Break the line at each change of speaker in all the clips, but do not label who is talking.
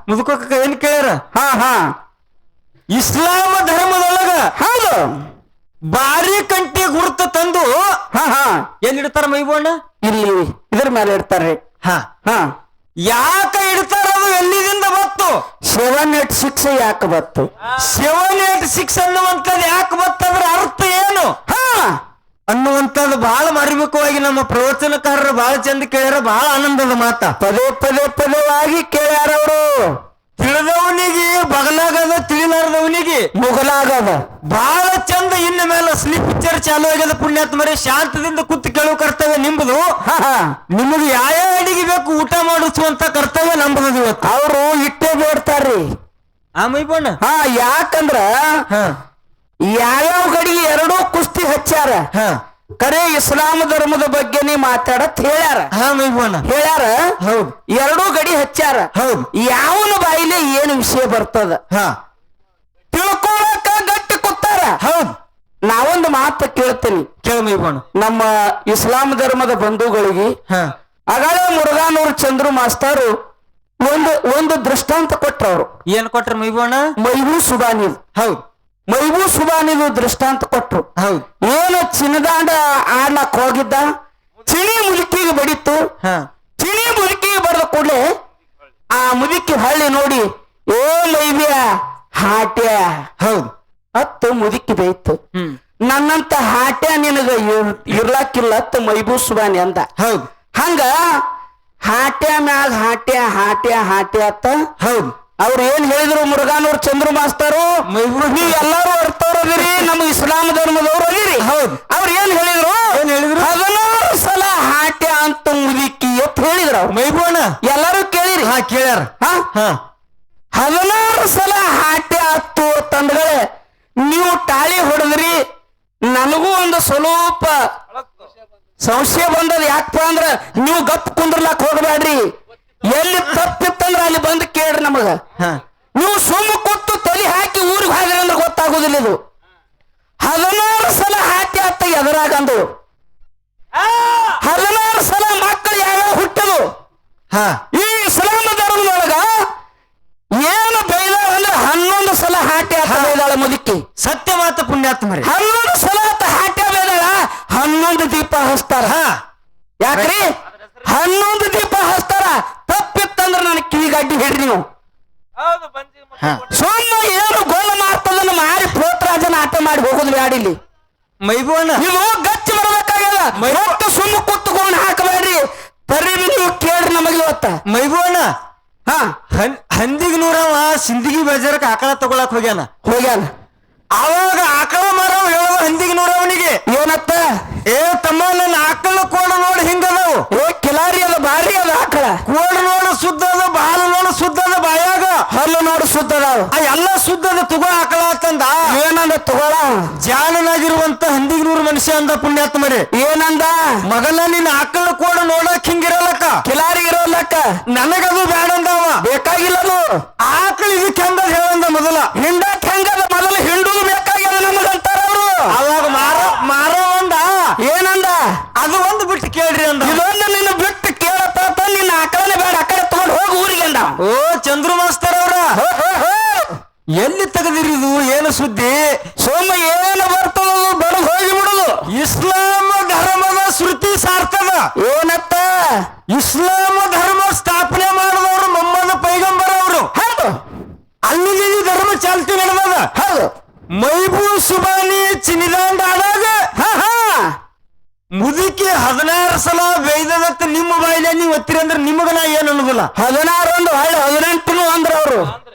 ಮುದುಕೋಕ ಏನ್ ಕೇಳ್ಯಾರ?
ಹಾ ಹಾ
ಇಸ್ಲಾಮ ಧರ್ಮದೊಳಗ
ಹೌದು
ಬಾರಿ ಕಂಟಿ ಗುರುತ ತಂದು
ಹಾ ಹಾ
ಎಲ್ಲಿಡ್ತಾರ ಮೈಬೋಣ?
ಇಲ್ಲಿ ಇದ್ರ ಮೇಲೆ ಇಡ್ತಾರೆ.
ಹಾ
ಹಾ
ಯಾಕ ಇಡ್ತಾರ? ಅದು ಎಲ್ಲಿದಿಂದ ಬತ್ತು?
786 ಯಾಕೆ ಬತ್ತು?
786 ಅನ್ನುವಂಥದ್ದು ಯಾಕೆ ಬತ್ತಂದ್ರ ಅರ್ಥ ಏನು
ಹಾ
ಅನ್ನುವಂಥದ್ದು ಬಹಳ ಮಾರ್ಮಿಕವಾಗಿ ನಮ್ಮ ಪ್ರವಚನಕಾರರು ಬಹಳ ಚಂದ ಕೇಳ್ಯಾರ. ಬಹಳ ಆನಂದದ ಮಾತ
ಪದೇ ಪದೇ ಪದೇವಾಗಿ ಕೇಳ್ಯಾರವರು.
ತಿಳಿದವನಿಗೆ ಬಗಲಾಗದ, ತಿಳಿಲಾರದವನಿಗೆ
ಮುಗಲಾಗದ.
ಬಹಳ ಚಂದ. ಇನ್ನ ಮೇಲೆ ಸ್ಲೀಪ್ ಪಿಕ್ಚರ್ ಚಾಲು ಆಗ್ಯದ. ಪುಣ್ಯಾತ್ಮರೇ, ಶಾಂತದಿಂದ ಕೂತು ಕೇಳುವ ಕರ್ತವ್ಯ ನಿಂಬುದು. ನಿಮಗೆ ಯಾವ ಅಡಿಗೆ ಬೇಕು ಊಟ ಮಾಡಿಸುವಂತ ಕರ್ತವ್ಯ ನಂಬುದು. ಇವತ್ತು
ಅವರು ಇಟ್ಟೇ ಬೇಡ್ತಾರ್ರಿ.
ಆ ಮೈಬೋಣ.
ಹಾ ಯಾಕಂದ್ರ ಯಾವ್ಯಾವ ಗಡಿಗೆ ಎರಡೂ ಕುಸ್ತಿ ಹಚ್ಚಾರ. ಕರೆ ಇಸ್ಲಾಂ ಧರ್ಮದ ಬಗ್ಗೆನೇ ಮಾತಾಡತ್ ಹೇಳ್ಯಾರ.
ಹಾ ಮೈಬೋಣ
ಹೇಳ್ಯಾರ.
ಹೌದು,
ಎರಡೂ ಗಡಿ ಹಚ್ಚಾರ.
ಹೌದು.
ಯಾವನ ಬಾಯಿಲೆ ಏನು ವಿಷಯ ಬರ್ತದ ತಿಳ್ಕೊಳಕ ಗಟ್ಟಿ ಕೂತಾರ.
ಹೌದು.
ನಾವೊಂದು ಮಾತು ಕೇಳ್ತೀನಿ,
ಕೇಳ ಮೈಬೋಣ.
ನಮ್ಮ ಇಸ್ಲಾಂ ಧರ್ಮದ ಬಂಧುಗಳಿಗೆ ಅಗಾಳೆ ಮುರುಘಾನೂರು ಚಂದ್ರು ಮಾಸ್ತರು ಒಂದು ದೃಷ್ಟಾಂತ ಕೊಟ್ರವ್ರು.
ಏನ್ ಕೊಟ್ರ ಮೈಬೋಣ?
ಮೈಬೂ ಸುಬಾನಿ.
ಹೌದು,
ಮೈಬೂ ಸುಬಾನಿದು ದೃಷ್ಟಾಂತ ಕೊಟ್ರು.
ಹೌದು.
ಏನು ಚಿನ್ನದಾಂಡ ಆಡ್ಲಕ್ ಹೋಗಿದ್ದ, ಚಿಣಿ ಮುದುಕಿಗೆ ಬಡಿತು. ಚಿಣಿ ಮುದುಕಿಗೆ ಬಡದ ಕೂಡಲೇ ಆ ಮುದುಕಿ ಹಳ್ಳಿ ನೋಡಿ, ಏ ಮೈಬ್ಯ ಹಾಟ್ಯ.
ಹೌದು.
ಹತ್ತು ಮುದುಕಿ ಬೇಯ್ತು. ನನ್ನಂತ ಹಾಟ್ಯ ನಿನಗ ಇರ್ಲಾಕಿಲ್ಲ ಅತ್ತ ಮೈಬೂ ಸುಬಾನಿ ಅಂದ.
ಹೌದು.
ಹಂಗ ಹಾಟ್ಯ ಮ್ಯಾಗ ಹಾಟ್ಯ ಹಾಟ್ಯ ಹಾಟ್ಯ ಅತ್ತ.
ಹೌದು.
ಅವ್ರು ಏನ್ ಹೇಳಿದ್ರು ಮುರುಘಾನೂರ್ ಚಂದ್ರು ಮಾಸ್ತರು? ನೀವ್ ಎಲ್ಲಾರು ಅರ್ಥವ್ರದಿರಿ, ನಮ್ಮ ಇಸ್ಲಾಂ ಧರ್ಮದವ್ರು ಅದಿರಿ. ಹೌದು. ಅವ್ರು ಏನ್ ಹೇಳಿದ್ರು? 16 ಸಲ ಹಾಟ್ಯ ಅಂತ ಮುದುಕಿ ಅಂತ ಹೇಳಿದ್ರು.
ಮೈಬೋಣ
ಎಲ್ಲಾರು ಕೇಳಿರಿ?
ಹಾ ಕೇಳ್ಯಾರ.
16 ಸಲ ಹಾಟ್ಯ ಹತ್ತು ತಂದಗಳೇ ನೀವು ಟಾಳಿ ಹೊಡೆದ್ರಿ. ನನಗೂ ಒಂದು ಸ್ವಲ್ಪ ಸಂಶಯ ಬಂದದ. ಯಾಕಪ್ಪ ಅಂದ್ರ ನೀವು ಗಪ್ ಕುಂದ್ರಲಾಕ್ ಹೋಗಬೇಡ್ರಿ. ಎಲ್ಲಿ ತಪ್ಪಿತ್ತಂದ್ರ ಅಲ್ಲಿ ಬಂದು ಕೇಳ್ರಿ ನಮಗ. ನೀವು ಸುಮ್ಮ ಕೊಟ್ಟು ತಲೆ ಹಾಕಿ ಊರಿಗೆ ಹಾದ್ರಿ ಅಂದ್ರೆ ಗೊತ್ತಾಗುದಿಲ್ಲ. ಇದು 16 ಸಲ ಹಾಕಿ ಅತ್ತ ಎದರಾಗಂದು. 16 ಸಲ ಮಕ್ಕಳು ಯಾವ್ಯಾವ ಹುಟ್ಟದು. ಈ ಇಸ್ಲಾಂ ಧರ್ಮದೊಳಗ ಏನು ಬೈದಾಳ ಅಂದ್ರೆ 11 ಸಲ ಹಾಟ್ಯ ಅತ್ತ ಬೈದಾಳ ಮುದುಕಿ.
ಸತ್ಯ ಮಾತ ಪುಣ್ಯಾತ್ಮರಿ.
11 ಸಲ ಅತ್ತ ಹಾಟ್ಯ ಬೈದಾಳ. 11 ದೀಪ ಹಚ್ತಾರ. ಯಾಕ್ರಿ 11 ದೀಪ ಹಚ್ತಾರ? ತಪ್ಪಿತ್ತಂದ್ರ ನನ್ನ ಕಿವಿಗಡ್ಡಿ ಹಿಡ್ರಿ ನೀವು. ಸುಮ್ಮ ಏನು ಗೋಲ ಮಾಡ್ತದನ್ನ ಮಾರಿ ಪ್ರೋತ್ರಾಜನ ಆಟ ಮಾಡಿ ಹೋಗುದು ಬ್ಯಾಡಿಲ್ಲಿ.
ಮೈಬೋಣ
ನೀವು ಗಚ್ಚ ಬರಬೇಕಾಗಲ್ಲ. ಮತ್ತೆ ಸುಮ್ಮ ಕುತ್ತುಕೊಂಡು ಹಾಕಬೇಡ್ರಿ. ತರಿ ನೀವು ಕೇಳ್ರಿ ನಮಗೆ ಇವತ್ತ.
ಮೈಬೋಣ ಹಂದಿಗೆ ನೂರವ ಸಿಂದಗಿ ಬಜಾರಕ್ಕೆ ಆಕಳ ತಗೊಳಕ್ ಹೋಗ್ಯಾನ. ಅವಾಗ ಆಕಳ ಮಾರವ ಹೇಳವ ಹಂದಿಗೆ ನೂರವನಿಗೆ
ಏನತ್ತ?
ಏ ತಮ್ಮ, ನನ್ನ ಆಕಳ ಕೋಣ ನೋಡಿ ಹಿಂಗದವು.
ಏ ಕಿಲಾರಿ ಅದ, ಬಾರಿ ಅದ ಆಕಳ.
ಕೋಣ ನೋಡು ಶುದ್ಧ ಅದ, ಬಾಲು ನೋಡು ಶುದ್ಧ ಅದ, ಬಾಯಾಗ
ಹಲ್ಲು ನೋಡು ಶುದ್ಧ ಅದಾವ.
ಎಲ್ಲ ಶುದ್ಧ ಅದ, ತಗೋ ಆಕಳ ಅಂತಂದ.
ಏನಂದ? ತಗೋಳ
ಜಾನನಾಗಿರುವಂತ ಹಂದಿಗ್ನೂರು ಮನುಷ್ಯ ಅಂದ. ಪುಣ್ಯಾತ್ಮರಿ
ಏನಂದ?
ಮಗನ ನಿನ್ನ ಆಕಳ ಕೋಣ ನೋಡಕ್ ಹಿಂಗಿರಲಕ್ಕ,
ಕಿಲಾರಿ ಇರೋಲಕ್ಕ
ನನಗದು ಬ್ಯಾಡ ಅಂದವ.
ಬೇಕಾಗಿಲ್ಲದು
ಆಕಳ ಇದಕ್ಕೆ ಹೆಂಗ ಹೇಳಂದ. ಮೊದಲ
ಹಿಂಡಕ್ ಹೆಂಗದ? ಮೊದಲು ಹಿಂಡುದು ಬೇಕಾಗ್ಯದ ನಮಗಂತಾರ ಅವರು.
ಅವಾಗ ಮಾರೋ ಅಂದ.
ಏನಂದ?
ಅದು ಒಂದು ಬಿಟ್ಟು ಕೇಳ್ರಿ ಅಂದ.
ಇದೊಂದು ನಿನ್ನ ಬಿಟ್ಟು ಕೇಳತ್ತ, ನಿನ್ನ ಆಕಳನೆ ಬೇಡ, ಆ ಕಡೆ ತಗೊಂಡು ಹೋಗಿ ಊರಿಗೆ ಅಂದ.
ಓ ಚಂದ್ರು ಮಾಸ್ತರ್ ಅವ್ರ, ಎಲ್ಲಿ ತೆಗೆದಿರಿ ಇದು? ಏನು ಸುದ್ದಿ?
ಸೋಮ ಏನು ಬರ್ತದ ಬಡದು ಹೋಗಿ ಬಿಡುದು.
ಇಸ್ಲಾಂ ಧರ್ಮದ ಶ್ರುತಿ ಸಾರ್ತದ.
ಏನತ್ತ?
ಇಸ್ಲಾಂ ಧರ್ಮ ಸ್ಥಾಪನೆ ಮಾಡಿದವರು ಮೊಹಮ್ಮದ್ ಪೈಗಂಬರ್ ಅವರು.
ಹೌದು.
ಅಲ್ಲಿಗೆ ಈ ಧರ್ಮ ಚಾಲ್ತಿ ನಡೆದದ.
ಹೌದು.
ಮೈಬೂ ಸುಬಾನಿ ಚಿನಿದಾಂಡ ಆದಾಗ ಮುದುಕಿ 16 ಸಲ ಬೈದದತ್ತ ನಿಮ್ಮ ಬಾಯಿಲೆ ನೀವು ಒತ್ತಿರಿ ಅಂದ್ರೆ ನಿಮಗ ನಾ ಏನು ಅನ್ನೋದಿಲ್ಲ.
16 ಒಂದು 18 ಅಂದ್ರ ಅವರು.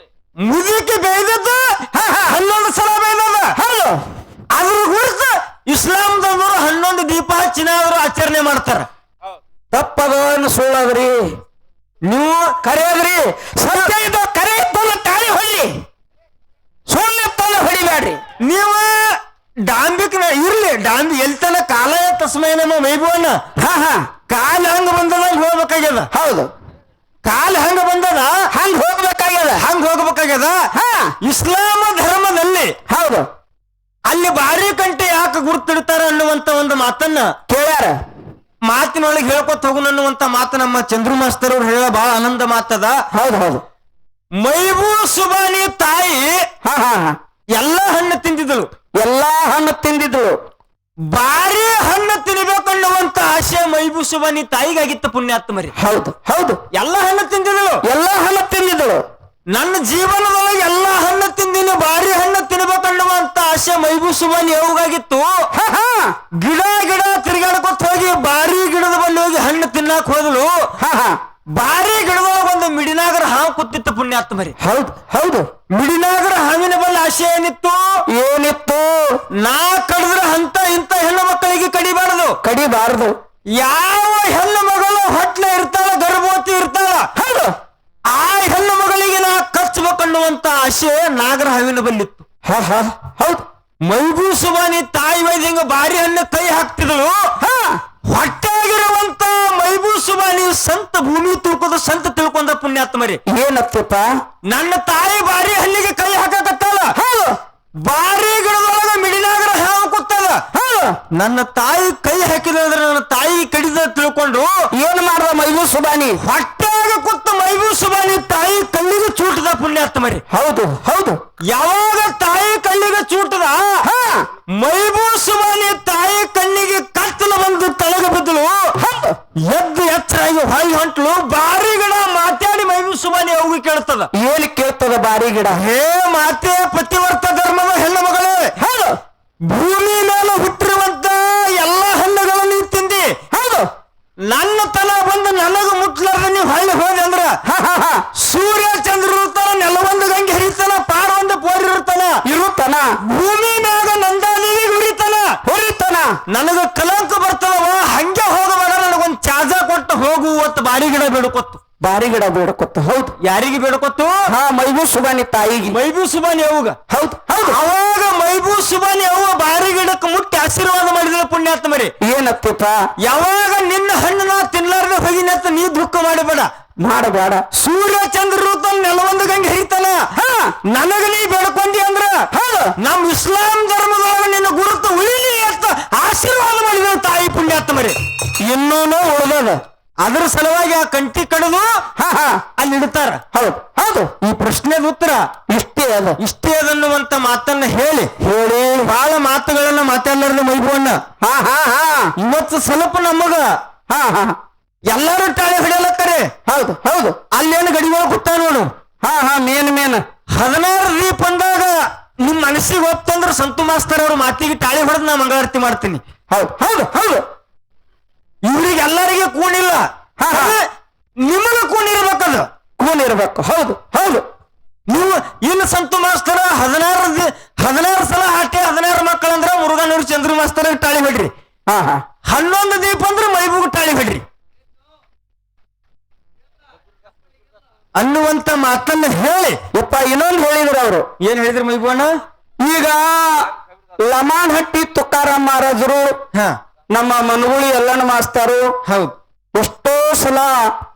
ಮುದುಕಿ ಬೈದದ್ದ 11 ಸಲ ಬೈದದ.
ಹೌದು.
ಅದ್ರ ಕುರಿತು ಇಸ್ಲಾಂದವರು 11 ದೀಪ ಹಚ್ಚಿನಾದ್ರು ಆಚರಣೆ ಮಾಡ್ತಾರ.
ತಪ್ಪದವನ್ನ ಸುಳ್ಳದ್ರಿ, ನೀವು ಕರೆಯದ್ರಿ. ಸತ್ಯ ಇದು ಕರೆ ಇತ್ತಲ್ಲ ತಾಳಿ ಹೊಳ್ಳಿ, ಸುಳ್ಳು ಇತ್ತಲ್ಲ ಹೊಡಿಬ್ಯಾಡ್ರಿ.
ನೀವು ಡಾಂಬಿಕ್ನ ಇರ್ಲಿ, ಡಾಂಬಿ ಎಲ್ತನ ಕಾಲ ತಸ್ಮೈ ನಮ್ಮ ಮೈಬೋನ ಕಾಲ ಹಂಗ ಬಂದದ ಹೋಗ್ಬೇಕಾಗ್ಯದ.
ಹೌದು.
ಕಾಲ ಹಂಗ ಬಂದದ
ಹಂಗ ಹೋಗ್ಬೇಕಾಗ್ಯದ.
ಇಸ್ಲಾಮ ಧರ್ಮದಲ್ಲಿ
ಹೌದು
ಅಲ್ಲಿ ಬಾರಿ ಕಂಟೆ ಯಾಕೆ ಗುರ್ತಿಡ್ತಾರ ಅನ್ನುವಂತ ಒಂದು ಮಾತನ್ನ
ಕೇಳ್ಯಾರ.
ಮಾತಿನೊಳಗೆ ಹೇಳ್ಕೊತ ಹೋಗುಣ ಅನ್ನುವಂತ ಮಾತು ನಮ್ಮ ಚಂದ್ರು ಮಾಸ್ತರ್ ಅವ್ರು ಹೇಳ ಬಹಳ ಆನಂದ ಮಾತದ.
ಹೌದು ಹೌದು.
ಮೈಬೂ ಸುಬಾನಿ ತಾಯಿ
ಹಾ ಹಾ ಹಾ
ಎಲ್ಲಾ ಹಣ್ಣು ತಿಂದಿದ್ದಳು.
ಎಲ್ಲಾ ಹಣ್ಣು ತಿಂದಿದ್ಳು.
ಬಾರಿ ಹಣ್ಣು ತಿನ್ಬೇಕನ್ನುವಂತ ಆಶೆ ಮೈಬೂ ಸುಬಾನಿ ತಾಯಿಗಾಗಿತ್ತ ಪುಣ್ಯಾತ್ಮರಿ.
ಹೌದು ಹೌದು
ಎಲ್ಲಾ ಹಣ್ಣು ತಿಂದಿದ್ದಳು.
ಎಲ್ಲಾ ಹಣ್ಣು ತಿಂದಿದ್ಳು.
ನನ್ನ ಜೀವನದೊಳಗೆ ಎಲ್ಲಾ ಹಣ್ಣು ತಿಂದಿನಿ, ಬಾರಿ ಹಣ್ಣು ತಿನ್ಬೇಕನ್ನುವಂತ ಆಶೆ ಮೈಬೂ ಸುಬಾನಿ ಯಾವಾಗಾಗಿತ್ತು.
ಹಾ ಹಾ
ಗಿಡ ಗಿಡ ತಿರುಗಾಡ್ಕೊತ ಹೋಗಿ ಬಾರಿ ಗಿಡದ ಬಳಿ ಹೋಗಿ ಹಣ್ಣು ತಿನ್ನಾಕ ಹೋದಳು.
ಹಾ ಹಾ
ಬಾರಿ ಗಿಡದೊಳಗೆ ಒಂದು ಮಿಡಿನಾಗರ ಹಾವು ಕೂತಿತ್ತು ಪುಣ್ಯಾತ್ಮರಿ.
ಹೌದು ಹೌದು
ಮಿಡಿನಾಗರ ಹಾವಿನ ಬಳಿ ಆಶೆ ಏನಿತ್ತು?
ಏನಿತ್ತು?
ನಾ ಕಡಿದ್ರೆ ಅಂತ ಇಂತ ಹೆಣ್ಣು ಮಕ್ಕಳಿಗೆ ಕಡಿಬಾರದು.
ಕಡಿಬಾರದು.
ಯಾವ ಹೆಣ್ಣು ಮಗಳು ಹೊಟ್ಲ ಇರ್ತಾಳ, ಗರ್ಭವತಿ ಇರ್ತಾಳ,
ಹೌದು
ಆ ಹೆಣ್ಣು ಮಗಳಿಗೆ ನಾ ಕಚ್ಚಬೇಕನ್ನುವಂತ ಆಶೆ ನಾಗರ ಹಾವಿನ ಬಲ್ಲಿತ್ತು.
ಹಾ ಹಾ ಹೌದು.
ಮೈಬೂ ಸುಬಾನಿ ತಾಯಿ ವೈದ್ಯ ಹಿಂಗ ಬಾರಿ ಹಣ್ಣು ಕೈ ಹಾಕ್ತಿದಳು.
ಹಾ
ಹೊಟ್ಟೆಯಾಗಿರುವಂತ ಮೈಬೂ ಸುಬಾನಿ ಸಂತ ಭೂಮಿ ತಿಳ್ಕೊಂಡ ಸಂತ ತಿಳ್ಕೊಂಡ ಪುಣ್ಯಾತ್ಮರಿ.
ಏನತ್ತಪ್ಪ?
ನನ್ನ ತಾಯಿ ಬಾರಿ ಹಣ್ಣಿಗೆ ಕೈ ಹಾಕಕತ್ತಾಳ.
ಹೌದು
ಬಾರಿ ಗಿಡದೊಳಗ ಮಿಡಿನಾಗರ ಹಾವು ಕೂತದ.
ಹೌದು
ನನ್ನ ತಾಯಿ ಕೈ ಹಾಕಿದ್ರೆ ನನ್ನ ತಾಯಿ ಕಡಿದ ತಿಳ್ಕೊಂಡು
ಏನ್ ಮಾಡ್ದ ಮೈಬೂ ಸುಬಾನಿ?
ಹೊಟ್ಟಾಗ ಕೂತ ಮೈಬೂ ಸುಬಾನಿ ತಾಯಿ ಕಣ್ಣಿಗೆ ಚೂಟದ ಪುಣ್ಯಾತ್ಮರಿ.
ಹೌದು ಹೌದು.
ಯಾವಾಗ ತಾಯಿ ಕಣ್ಣಿಗೆ ಚೂಟದ
ಹಾ
ಮೈಬೂ ಸುಬಾನಿ ತಾಯಿ ಕಣ್ಣಿಗೆ ಕತ್ತಲು ಬಂದು ತಳಗ ಬಿದ್ದಳು. ಎದ್ದು ಎಚ್ಚರಾಗಿ ಹೊಯ್ ಹೊಂಟ್ಲು. ಬಾರಿ ಗಿಡ ಮಾತಾಡಿ ಮೈಬೂ ಸುಬಾನಿ ಅವು ಕೇಳ್ತದ.
ಏನ್ ಕೇಳ್ತದ ಬಾರಿ ಗಿಡ?
ಹೇ ಮಾತೆ, ಪತಿವರ್ತ ಧರ್ಮದ ಹೆಣ್ಣು ಮಗಳೇ,
ಹೌದು
ಭೂಮಿ ಮೇಲೆ ಹುಟ್ಟಿರುವಂತ ಎಲ್ಲಾ ಹಣ್ಣುಗಳನ್ನು ತಿಂದಿ.
ಹೌದು
ನನ್ನ ತನ ಬಂದು ನನಗ ಮುಟ್ಲಾರ್ದ ನೀವು ಹೊಳ್ಳಿ ಹೋದೆ ಅಂದ್ರ ಸೂರ್ಯ ಚಂದ್ರ ಇರ್ತಾನ, ನೆಲವೊಂದು ಗಂಗೆ ಹರಿತಾನ, ಪಾರ ಒಂದು ಪೋರಿ
ಇರುತ್ತಾನ,
ಭೂಮಿ ಮ್ಯಾಗ ನಂದಾದೇವಿ ಹುರಿತಾನ. ನನಗ ಕಲಂಕ ಬರ್ತದವ, ಹಂಗೆ ಹೋಗಬೇಡ, ನನಗೊಂದ್ ಚಾಜ ಕೊಟ್ಟು ಹೋಗು ಅಂತ ಬಾರಿ ಗಿಡ ಬೇಡ್ಕೊತ್ತು.
ಬಾರಿ ಗಿಡ ಬೇಡ್ಕೊತ್ತು. ಹೌದು.
ಯಾರಿಗೆ ಬೇಡ್ಕೊತ್ತು?
ಹಾ ಮೈಬೂ ಸುಬಾನಿ ತಾಯಿಗೆ.
ಮೈಬೂ ಸುಬಾನಿ ಅವಾಗ.
ಹೌದು ಹೌದು.
ಅವಾಗ ಮೈಬೂ ಸುಬಾನಿ ಅವ್ವ ಬಾರಿ ಗಿಡಕ್ಕೆ ಮುಟ್ಟಿ ಆಶೀರ್ವಾದ ಮಾಡಿದ ಪುಣ್ಯಾತ್ಮರಿ.
ಏನತ್ತಪ್ಪ?
ಯಾವಾಗ ನಿನ್ನ ಹಣ್ಣು ನಾ ತಿನ್ಲಾರ್ದೆ ಹೋಗಿನತ್ತ ನೀ ದುಃಖ ಮಾಡಬೇಡ.
ಮಾಡಬೇಡ.
ಸೂರ್ಯ ಚಂದ್ರ ಇರ್ತಾನ, ನೆಲವೊಂದು ಗಂಗೆ ಹರಿತಾನ, ನನಗ ನೀ ಬೇಡ್ಕೊಂಡಿ ಅಂದ್ರ ನಮ್ ಇಸ್ಲಾಂ ಧರ್ಮದೊಳಗ ನಿನ್ನ ಗುರುತು ಉಳಿಲಿ ಅಂತ ಆಶೀರ್ವಾದ ಮಾಡಿದ ತಾಯಿ ಪುಣ್ಯಾತ್ಮರಿ.
ಇನ್ನೂನು ಉಳ್ದದ.
ಅದ್ರ ಸಲುವಾಗಿ ಆ ಕಂಟಿ ಕಡಿದು ಅಲ್ಲಿ ಇಡ್ತಾರ.
ಹೌದು ಹೌದು.
ಈ ಪ್ರಶ್ನೆದ ಉತ್ತರ
ಇಷ್ಟೇ ಅದ.
ಇಷ್ಟೇ ಅದನ್ನುವಂತ ಮಾತನ್ನ ಹೇಳಿ
ಹೇಳಿ
ಬಹಳ ಮಾತುಗಳನ್ನ ಮಾತಾಡ್ಲಾರ್ದ ಮೈಬೂವಣ್ಣ
ಹಾ ಹಾ ಹಾ
ಇವತ್ತು ಸ್ವಲ್ಪ ನಮಗ
ಹಾ ಹಾ
ಎಲ್ಲಾರು ಟಾಳಿ ಹೊಡೆಯಲತ್ತಾರೆ.
ಹೌದು ಹೌದು.
ಅಲ್ಲೇನು ಗಡಿಗಳು ಕೂತ ನೋಡು.
ಹಾ ಹಾ ಮೇನ್
16 ದೀಪ ಅಂದಾಗ ನಿಮ್ ಮನಸ್ಸಿಗೆ ಹೋಗ್ತಂದ್ರ ಸಂತು ಮಾಸ್ತರ್ ಅವ್ರ ಮಾತಿಗೆ ಟಾಳಿ ಹೊಡೆದ್ ನಾ ಮಂಗಳಾರತಿ ಮಾಡ್ತೀನಿ.
ಹೌದು ಹೌದು ಹೌದು.
ಇವ್ರಿಗೆ ಎಲ್ಲರಿಗೆ ಕೂಣಿಲ್ಲ, ನಿಮಗ ಕೂಣಿರ್ಬೇಕದು.
ಕೂನಿರ್ಬೇಕು. ಹೌದು ಹೌದು.
ನೀವು ಇನ್ನು ಸಂತು ಮಾಸ್ತರ 16 ಸಲ ಹಾಟೆ 16 ಮಕ್ಕಳಂದ್ರ ಮುರುಘಾನೂರು ಚಂದ್ರ ಮಾಸ್ತರ ಟಾಳಿ ಬಿಡ್ರಿ.
ಹಾ ಹಾ
11 ದೀಪ ಅಂದ್ರ ಮೈಬೂಗ್ ಟಾಳಿ ಬಿಡ್ರಿ ಅನ್ನುವಂತ ಮಾತನ್ನ ಹೇಳಿ
ಯಪ್ಪ ಇನ್ನೊಂದು ಹೇಳಿದ್ರು ಅವರು.
ಏನ್ ಹೇಳಿದ್ರು ಮೈಬೂವಣ್ಣ?
ಈಗ ಲಮಾನ್ಹಟ್ಟಿ ತುಕಾರಾಮ್ ಮಹಾರಾಜರು, ನಮ್ಮ ಮನಗುಳಿ ಎಲ್ಲಣ್ಣ ಮಾಸ್ತರು
ಹೌದು
ಎಷ್ಟೋ ಸಲ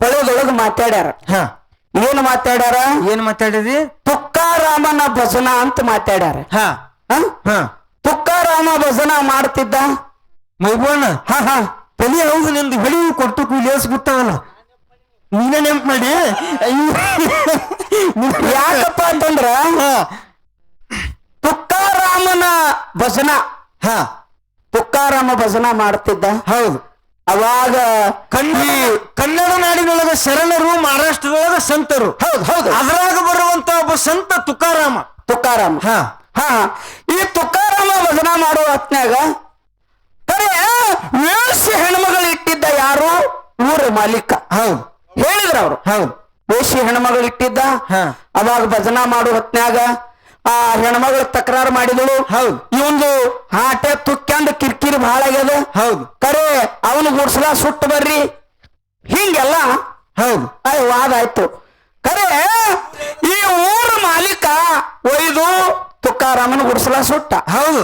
ಪಳೆದೊಳಗ ಮಾತಾಡ್ಯಾರ. ಏನ್ ಮಾತಾಡ್ಯಾರ?
ಏನ್ ಮಾತಾಡಿದ್ರಿ?
ತುಕಾರಾಮನ ಭಜನ ಅಂತ ಮಾತಾಡ್ಯಾರ. ತುಕಾರಾಮ ಭಜನ ಮಾಡ್ತಿದ್ದ
ಮೈಬೂವಣ್ಣ.
ಹಾ ಹಾ
ತಲೆ ಹೌದು ನಿಂದು ಬೆಳಿ ಕೊಟ್ಟು ಲೇಸ್ಬಿಡ್ತಾವಲ್ಲ, ನೀನೇ ನೆಂಪ್ ಮಾಡಿ.
ಯಾಕಪ್ಪ ಅಂತಂದ್ರ ತುಕಾರಾಮನ ಭಜನ ತುಕಾರಾಮ ಭಜನ ಮಾಡ್ತಿದ್ದ.
ಹೌದು.
ಅವಾಗ
ಕನ್ನಡ ನಾಡಿನೊಳಗ ಶರಣರು, ಮಹಾರಾಷ್ಟ್ರದೊಳಗ ಸಂತರು.
ಹೌದು ಹೌದು.
ಅದ್ರಾಗ ಬರುವಂತ ಒಬ್ಬ ಸಂತ ತುಕಾರಾಮ.
ಹಾ ಈ ತುಕಾರಾಮ ಭಜನ ಮಾಡುವ ಹೊತ್ನ್ಯಾಗ ಕರೆ ವೇಶ್ಯ ಹೆಣ್ಮಗಳು ಇಟ್ಟಿದ್ದ ಯಾರು? ಊರ ಮಾಲೀಕ.
ಹೌದು
ಹೇಳಿದ್ರ ಅವ್ರು.
ಹೌದು
ವೇಶ್ಯ ಹೆಣ್ಮಗಳು ಇಟ್ಟಿದ್ದ. ಅವಾಗ ಭಜನ ಮಾಡುವ ಹೊತ್ನ್ಯಾಗ ಆ ಹೆಣ್ಮಗಳು ತಕರಾರು ಮಾಡಿದಳು.
ಹೌದು.
ಇವಂದು ಹಾಟೆ ತುಕ್ಕ್ಯಾಂದ ಕಿರ್ಕಿರಿ ಬಹಳ ಆಗ್ಯದ.
ಹೌದು.
ಕರೆ ಅವನು ಗುಡ್ಸಲ ಸುಟ್ಟು ಬರ್ರಿ ಹಿಂಗೆಲ್ಲ
ಹೌದು
ವಾದ ಆಯ್ತು. ಕರೆ ಈ ಊರ ಮಾಲೀಕ ಒಯ್ದು ತುಕಾರಾಮನ ಗುಡ್ಸಲ ಸುಟ್ಟ.
ಹೌದು.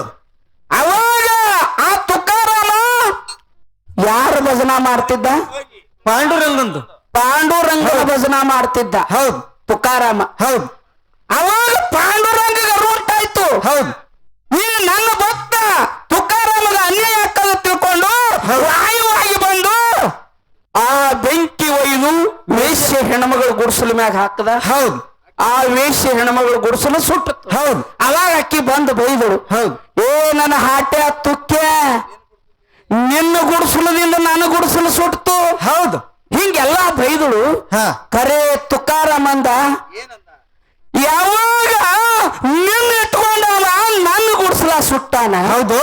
ಅವಾಗ ಆ ತುಕಾರಾಮ ಯಾರ ಭಜನ ಮಾಡ್ತಿದ್ದ?
ಪಾಂಡುರಂಗಂದು.
ಪಾಂಡುರಂಗನ ಭಜನ ಮಾಡ್ತಿದ್ದ.
ಹೌದು
ತುಕಾರಾಮ.
ಹೌದು.
ಅವಾಗ ಪಾಂಡುರಂಗ ಉಂಟಾಯ್ತು.
ಹೌದು.
ನೀ ನನ್ನ ಭಕ್ತ ತುಕಾರಾಮಗ ಅನ್ಯಾಯ ಆಗ್ತದ ತಿಳ್ಕೊಂಡು ವಾಯುವಾಗಿ ಬಂದು ಆ ಬೆಂಕಿ ಒಯ್ದು ವೇಶ್ಯ ಹೆಣ್ಮಗಳು ಗುಡಿಸಲು ಮ್ಯಾಗ ಹಾಕದ.
ಹೌದು.
ಆ ವೇಶ್ಯ ಹೆಣ್ಮಗಳು ಗುಡಿಸಲು ಸುಟ್ಟು.
ಹೌದು.
ಅವಾಗ ಅಕ್ಕಿ ಬಂದು ಬೈದಳು.
ಹೌದು.
ಏ ನನ್ನ ಹಾಟೆ ತುಕ್ಯ, ನಿನ್ನ ಗುಡಿಸಲದಿಂದ ನಾನು ಗುಡಿಸಲು ಸುಟ್ಟು.
ಹೌದು.
ಹಿಂಗೆಲ್ಲಾ ಬೈದಳು. ಕರೆ ತುಕಾರಾಮಂದ ಯಾವಾಗ ನಿನ್ನ ಇಟ್ಕೊಂಡವ ನನ್ನ ಗುಡಿಸಲ ಸುಟ್ಟಾನ.
ಹೌದು.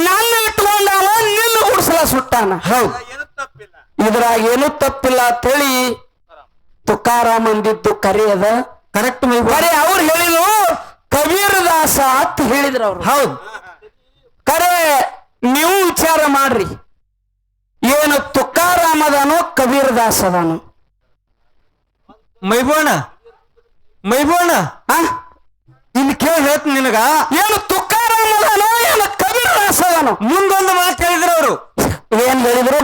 ನನ್ನ ಇಟ್ಕೊಂಡವ ನಿನ್ನ ಗುಡಿಸಲ ಸುಟ್ಟಾನ.
ಹೌದು.
ಇದ್ರಾಗ ಏನು ತಪ್ಪಿಲ್ಲ ಅಂತೇಳಿ ತುಕಾರಾಮ್ ಅಂದಿದ್ದು ಕರೆ ಅದ.
ಕರೆಕ್ಟ್.
ಕರೆ ಅವ್ರು ಹೇಳಿದ್ರು ಕಬೀರ್ ದಾಸ ಅಂತ ಹೇಳಿದ್ರು ಅವ್ರು.
ಹೌದು.
ಕರೆ ನೀವು ವಿಚಾರ ಮಾಡ್ರಿ, ಏನು ತುಕಾರಾಮ್ ಅದಾನೋ ಕಬೀರ್ ದಾಸ್ ಅದಾನೋ?
ಮೈಬೋಣ ಇಲ್ಲಿ ಕೇಳಿ ಹೇಳ್ತೀನಿ ನಿನಗ,
ಏನು ತುಕಾರಾಮ್ ಅದಾನೋ ಏನು ಕಬೀರ್ ದಾಸ್ ಅದಾನೋ?
ಮುಂದೊಂದು ಮಾತು ಹೇಳಿದ್ರು ಅವರು.
ಏನ್ ಹೇಳಿದ್ರು?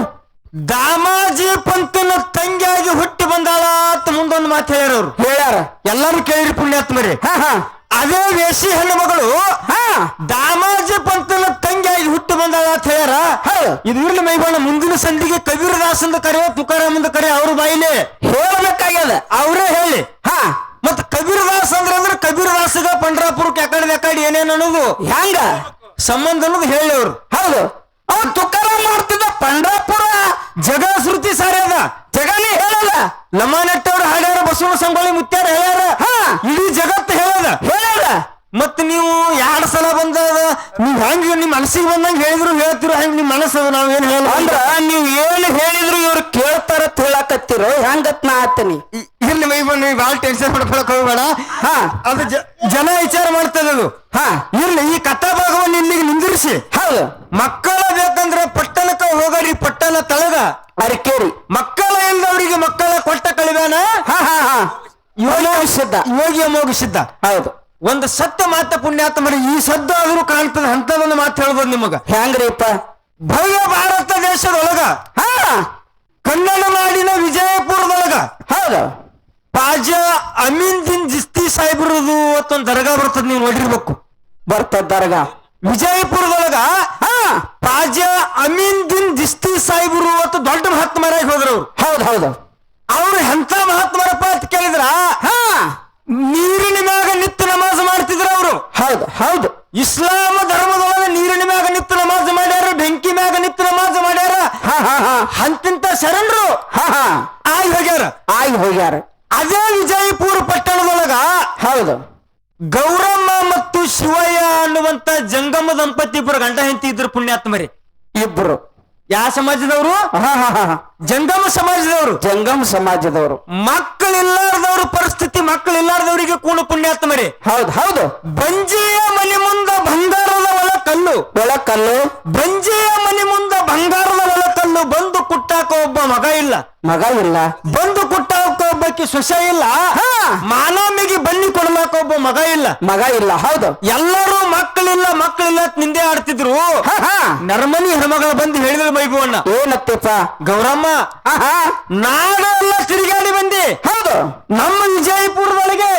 ದಾಮಾಜಿ ಪಂತನ ತಂಗಿಯಾಗಿ ಹುಟ್ಟಿ ಬಂದಾಳ ಅಂತ ಮುಂದೊಂದು ಮಾತು ಹೇಳ್ಯಾರ ಅವ್ರು.
ಹೇಳ್ಯಾರ.
ಎಲ್ಲರೂ ಕೇಳಿರಿ ಪುಣ್ಯಾತ್ಮರಿ. ಅದೇ ವೇಷಿ ಹೆಣ್ಣು ಮಗಳು ದಾಮಾಜಿ ಪಂತನ ತಂಗಿಯಾಗಿ ಹುಟ್ಟಿ ಬಂದಾಳ ಅಂತ ಹೇಳ್ಯಾರ. ಇದು ಇರ್ಲಿ ಮೈಬಣ್ಣ, ಮುಂದಿನ ಸಂಧಿಗೆ ಕಬೀರ್ ದಾಸಂದ ಕರೆ ತುಕಾರಾಮಂದ ಕರೆ ಅವ್ರ ಬಾಯಿಲೆ
ಹೇಳಬೇಕಾಗ್ಯದ.
ಅವರೇ ಹೇಳಿ. ಮತ್ ಕಬೀರ್ ದಾಸ್ ಅಂದ್ರೆ ಕಬೀರ್ ದಾಸಗ ಪಂಡ್ರಾಪುರಕ್ಕೆ ಯಾಕಡೆ ಏನೇನು ಅನ್ನೋದು
ಹೆಂಗ
ಸಂಬಂಧ ಅನ್ನೋದು ಹೇಳಿ ಅವ್ರು.
ಹೌದು. ಅವ್ರು ತುಕಾರಾಮ್ ಮಾಡ್ತಿದ್ದ ಪಂಡ್ರಾಪುರ
ಜಗ ಶ್ರುತಿ ಸಾರಿ ಅದ,
ಜಗನೇ ಹೇಳಲ್ಲ.
ಲಮಾನಟ್ಟವ್ರು ಹಾಡ್ಯಾರ, ಬಸವನ ಸಂಗೊಳ್ಳಿ ಮುತ್ಯಾರ ಹೇಳ್ಯಾರ, ಇಡೀ ಜಗತ್ತು ಹೇಳದ. ಮತ್ ನೀವು 2 ಸಲ ಬಂದಾಗ ನೀವ್ ಹೆಂಗ ನಿಮ್ ಮನಸ್ಸಿಗೆ ಬಂದಂಗ ಹೇಳಿದ್ರು ಹೇಳ್ತಿರೋ ಹಂಗ ನಿಮ್ ಮನಸ್ಸು ನಾವೇನ್ ಹೇಳ
ಅಂದ್ರ ನೀವ್ ಏನ್ ಹೇಳಿದ್ರು ಇವ್ರು ಕೇಳ್ತಾರ ಹೇಳಕತ್ತಿರೋ ಹೆಂಗತ್ ನಾ ಆತನಿ.
ಇರ್ಲಿ ಮೈ ಬನ್ನಿ, ಬಾಳ ಟೆನ್ಷನ್ ಮಾಡ್ಕೊಳಕ್ ಹೋಗ್ಬೇಡ. ಅದು ಜನ ವಿಚಾರ ಮಾಡ್ತದ ಅದು. ಇರ್ಲಿ, ಈ ಕಥಾ ಭಾಗವನ್ನು ಇಲ್ಲಿಗೆ ನಿಂದಿರಿಸಿ.
ಹೌದು.
ಮಕ್ಕಳ ಬೇಕಂದ್ರೆ ಪಟ್ಟಣಕ್ಕ ಹೋಗರಿ, ಪಟ್ಟಣ ತಳಗ
ಅರಕೇರಿ.
ಮಕ್ಕಳ ಇಲ್ದವ್ರಿಗೆ ಮಕ್ಕಳ ಕೊಟ್ಟ ಕಳಿಬೇನ ಯೋಗಿ ಅಮೋಘಿಸಿದ್ದ.
ಹೌದು.
ಒಂದು ಸತ್ಯ ಮಾತ ಪುಣ್ಯಾತ್ಮರಿ, ಈ ಸದ್ದು ಆದ್ರೂ ಕಾಣ್ತದ ಅಂತದೊಂದು ಮಾತು ಹೇಳ್ಬೋದು ನಿಮಗ.
ಹೆಂಗ್ರಿಪ್ಪ?
ಭವ್ಯ ಭಾರತ ದೇಶದೊಳಗ ಕನ್ನಡ ನಾಡಿನ ವಿಜಯಪುರದೊಳಗ
ಹೌದು
ಪಾಜ ಅಮೀನ್ ದಿನ್ ಜಿಸ್ತಿ ಸಾಹೇಬ್ರದು ಒಂದು ದರ್ಗಾ ಬರ್ತದ, ನೀವು ನೋಡಿರ್ಬೇಕು.
ಬರ್ತದ ದರ್ಗಾ
ವಿಜಯಪುರದೊಳಗ ಪಾಜ ಅಮೀನ್ ದಿನ್ ಜಿಸ್ತಿ ಸಾಹೇಬ್ರು ಅಂತ ದೊಡ್ಡ ಮಹಾತ್ಮರಾಗಿ ಹೋದ್ರು ಅವ್ರು.
ಹೌದು ಹೌದು.
ಅವ್ರು ಎಂತ ಮಹಾತ್ಮರಪ್ಪ ಅಂತ ಕೇಳಿದ್ರ, ನೀರಿನ ಮ್ಯಾಗ ನಿತ್ಯ ನಮಾಜ್ ಮಾಡ್ತಿದ್ರ ಅವರು.
ಹೌದು ಹೌದು.
ಇಸ್ಲಾಂ ಧರ್ಮದೊಳಗ ನೀರಿನ ಮ್ಯಾಗ ನಿತ್ಯ ನಮಾಜ್ ಮಾಡ್ಯಾರ, ಬೆಂಕಿ ಮ್ಯಾಗ ನಿತ್ಯ ನಮಾಜ್ ಮಾಡ್ಯಾರ. ಅಂತಿಂತ ಶರಣರು ಆಗಿ ಹೋಗ್ಯಾರ. ಅದೇ ವಿಜಯಪುರ ಪಟ್ಟಣದೊಳಗ
ಹೌದು
ಗೌರಮ್ಮ ಮತ್ತು ಶಿವಯ್ಯ ಅನ್ನುವಂತ ಜಂಗಮ ದಂಪತಿ ಇಬ್ಬರು ಗಂಡ ಹೆಂಡತಿ ಇದ್ರು ಪುಣ್ಯಾತ್ಮರಿ.
ಇಬ್ರು
ಯಾವ ಸಮಾಜದವರು? ಜಂಗಮ ಸಮಾಜದವರು.
ಜಂಗಮ ಸಮಾಜದವರು.
ಮಕ್ಕಳಿಲ್ಲಾರ್ದವ್ರ ಪರಿಸ್ಥಿತಿ, ಮಕ್ಕಳಿಲ್ಲಾರ್ದವರಿಗೆ ಕೂಣ ಪುಣ್ಯಾತ್ಮರಿ.
ಹೌದು ಹೌದು.
ಬಂಜಿಯ ಮನೆ ಮುಂದ ಬಂಗಾರದ ಒಳಕಲ್ಲು, ಬಂಜಿಯ ಮನೆ ಮುಂದ ಬಂಗಾರದ ಒಳಕಲ್ಲು. ಬಂದು ಕುಟ್ಟಾಕ ಒಬ್ಬ ಮಗ ಇಲ್ಲ, ಬಂದು ಕುಟ್ಟಾಕ ಒಬ್ಬಕ್ಕೆ ಸೊಸೆ ಇಲ್ಲ, ಮಾನವಮಿಗೆ ಬನ್ನಿ ಕೊಡ್ಲಾಕ ಒಬ್ಬ ಮಗ ಇಲ್ಲ. ಹೌದು. ಎಲ್ಲರೂ ಮಕ್ಕಳಿಲ್ಲ ನಿಂದೆ ಆಡ್ತಿದ್ರು. ನರ್ಮನಿ ಹೆಣ್ಮಗಳು ಬಂದು ಹೇಳಿದ್ರು ಮೈಬೂವಣ್ಣ,
ಏನತ್ತಪ್ಪ
ಗೌರಮ್ಮ ನಾಡೆಲ್ಲ ತಿರುಗಾಡಿ ಬಂದಿ.
ಹೌದು.
ನಮ್ಮ ವಿಜಯಪುರದೊಳಗೆ